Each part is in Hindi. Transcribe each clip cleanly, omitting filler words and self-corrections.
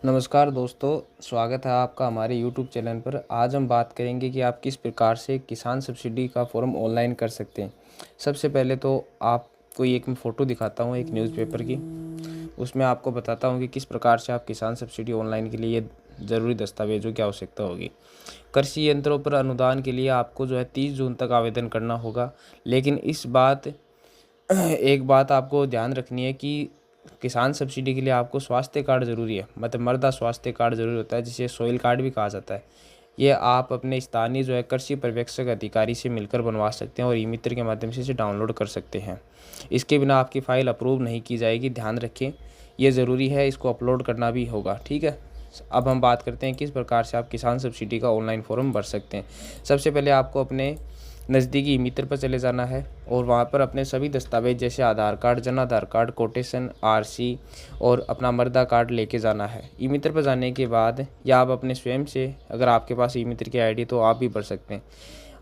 नमस्कार दोस्तों, स्वागत है आपका हमारे यूट्यूब चैनल पर। आज हम बात करेंगे कि आप किस प्रकार से किसान सब्सिडी का फॉर्म ऑनलाइन कर सकते हैं। सबसे पहले तो आपको एक मैं फ़ोटो दिखाता हूँ एक न्यूज़पेपर की। उसमें आपको बताता हूँ कि किस प्रकार से आप किसान सब्सिडी ऑनलाइन के लिए ज़रूरी दस्तावेज़ों की आवश्यकता होगी। कृषि यंत्रों पर अनुदान के लिए आपको जो है 30 जून तक आवेदन करना होगा। लेकिन एक बात आपको ध्यान रखनी है कि किसान सब्सिडी के लिए आपको स्वास्थ्य कार्ड ज़रूरी है, मतलब मृदा स्वास्थ्य कार्ड ज़रूरी होता है, जिसे सॉइल कार्ड भी कहा जाता है। ये आप अपने स्थानीय जो है कृषि पर्यवेक्षक अधिकारी से मिलकर बनवा सकते हैं और ई मित्र के माध्यम से इसे डाउनलोड कर सकते हैं। इसके बिना आपकी फ़ाइल अप्रूव नहीं की जाएगी, ध्यान रखें। ये ज़रूरी है, इसको अपलोड करना भी होगा, ठीक है। अब हम बात करते हैं किस प्रकार से आप किसान सब्सिडी का ऑनलाइन फॉर्म भर सकते हैं। सबसे पहले आपको अपने नज़दीकी ई मित्र पर चले जाना है और वहाँ पर अपने सभी दस्तावेज जैसे आधार card, Jan Aadhaar card, quotation, RC और अपना मृदा कार्ड लेके जाना है। ई मित्र पर जाने के बाद या आप अपने स्वयं से, अगर आपके पास ई मित्र की आईडी तो आप भी भर सकते हैं।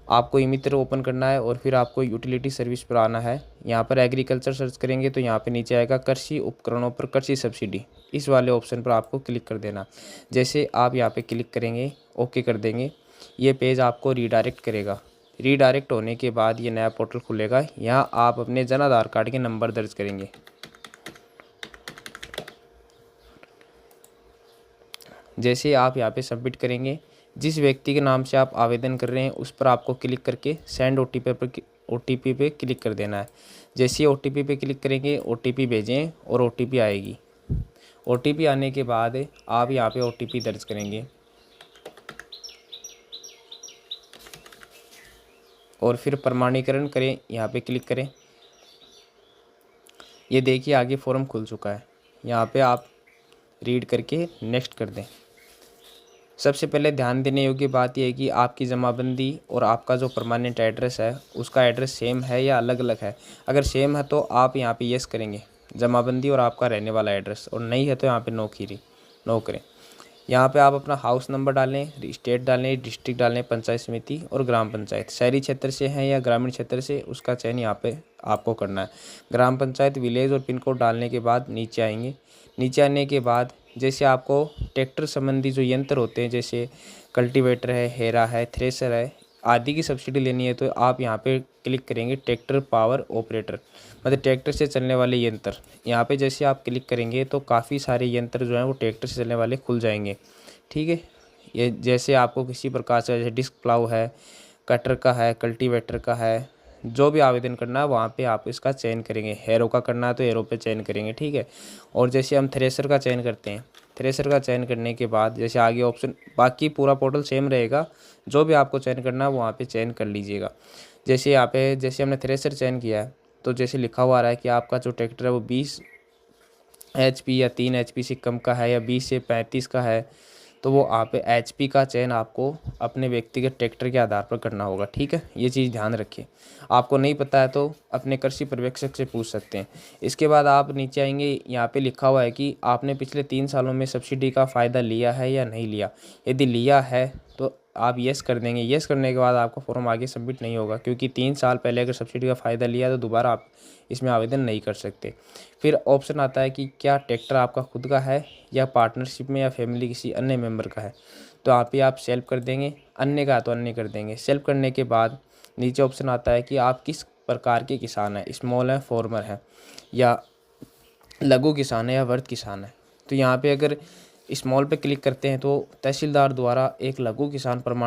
आपको ई मित्र ओपन करना है और फिर आपको यूटिलिटी सर्विस पर आना है। यहाँ पर एग्रीकल्चर सर्च करेंगे तो यहाँ पे नीचे आएगा कृषि उपकरणों पर कृषि सब्सिडी। इस वाले ऑप्शन पर आपको क्लिक कर देना। जैसे आप यहाँ पे क्लिक करेंगे, ओके कर देंगे, ये पेज आपको रीडायरेक्ट करेगा। रीडायरेक्ट होने के बाद ये नया पोर्टल खुलेगा। यहाँ आप अपने जन आधार कार्ड के नंबर दर्ज करेंगे। जैसे आप यहाँ पे सबमिट करेंगे, जिस व्यक्ति के नाम से आप आवेदन कर रहे हैं उस पर आपको क्लिक करके सेंड ओटीपी पे क्लिक कर देना है। जैसे ओटीपी पे क्लिक करेंगे, ओटीपी भेजें और ओटीपी आएगी। ओटीपी आने के बाद आप यहाँ पे ओटीपी दर्ज करेंगे और फिर प्रमाणीकरण करें, यहाँ पे क्लिक करें। ये देखिए आगे फॉर्म खुल चुका है। यहाँ पे आप रीड करके नेक्स्ट कर दें। सबसे पहले ध्यान देने योग्य बात यह है कि आपकी जमाबंदी और आपका जो परमानेंट एड्रेस है उसका एड्रेस सेम है या अलग अलग है। अगर सेम है तो आप यहाँ पे यस करेंगे, जमाबंदी और आपका रहने वाला एड्रेस, और नहीं है तो यहाँ पे नो करें। यहाँ पे आप अपना हाउस नंबर डालें, स्टेट डालें, डिस्ट्रिक्ट डालें, पंचायत समिति और ग्राम पंचायत। शहरी क्षेत्र से हैं या ग्रामीण क्षेत्र से, उसका चयन यहाँ पे आपको करना है। ग्राम पंचायत, विलेज और पिन कोड डालने के बाद नीचे आएंगे। नीचे आने के बाद जैसे आपको ट्रैक्टर संबंधी जो यंत्र होते हैं, जैसे कल्टीवेटर है, हेरा है, थ्रेसर है आदि की सब्सिडी लेनी है तो आप यहाँ पे क्लिक करेंगे ट्रैक्टर पावर ऑपरेटर, मतलब ट्रैक्टर से चलने वाले यंत्र। यहाँ पे जैसे आप क्लिक करेंगे तो काफ़ी सारे यंत्र जो हैं वो ट्रैक्टर से चलने वाले खुल जाएंगे, ठीक है। ये जैसे आपको किसी प्रकार से, जैसे डिस्क प्लाऊ है, कटर का है, कल्टीवेटर का है, जो भी आवेदन करना है वहाँ पे आप इसका चयन करेंगे। हैरो का करना है तो हैरो पे चयन करेंगे, ठीक है। और जैसे हम थ्रेसर का चयन करते हैं, थ्रेसर का चयन करने के बाद जैसे आगे ऑप्शन, बाकी पूरा पोर्टल सेम रहेगा, जो भी आपको चयन करना है वहाँ पे चयन कर लीजिएगा। जैसे यहाँ पे जैसे हमने थ्रेसर चयन किया है तो जैसे लिखा हुआ आ रहा है कि आपका जो ट्रैक्टर है वो 20 HP या 3 HP से कम का है या 20 से 35 का है, तो वो आप HP का चयन आपको अपने व्यक्तिगत ट्रैक्टर के आधार पर करना होगा, ठीक है। ये चीज़ ध्यान रखिए। आपको नहीं पता है तो अपने कृषि पर्यवेक्षक से पूछ सकते हैं। इसके बाद आप नीचे आएंगे, यहाँ पे लिखा हुआ है कि आपने पिछले 3 सालों में सब्सिडी का फ़ायदा लिया है या नहीं लिया। यदि लिया है तो आप यस कर देंगे। यस करने के बाद आपका फॉर्म आगे सबमिट नहीं होगा, क्योंकि 3 साल पहले अगर सब्सिडी का फ़ायदा लिया तो दोबारा आप इसमें आवेदन नहीं कर सकते। फिर ऑप्शन आता है कि क्या ट्रैक्टर आपका खुद का है या पार्टनरशिप में या फैमिली किसी अन्य मेंबर का है, तो यहाँ पे आप सेल्फ कर देंगे। अन्य का है तो अन्य कर देंगे। सेल्फ करने के बाद नीचे ऑप्शन आता है कि आप किस प्रकार के किसान हैं, स्मॉल है, फार्मर है, या लघु किसान है या वर्ध किसान है। तो यहाँ पे अगर स्मॉल पे क्लिक करते हैं तो तहसीलदार द्वारा एक लघु किसान प्रमाण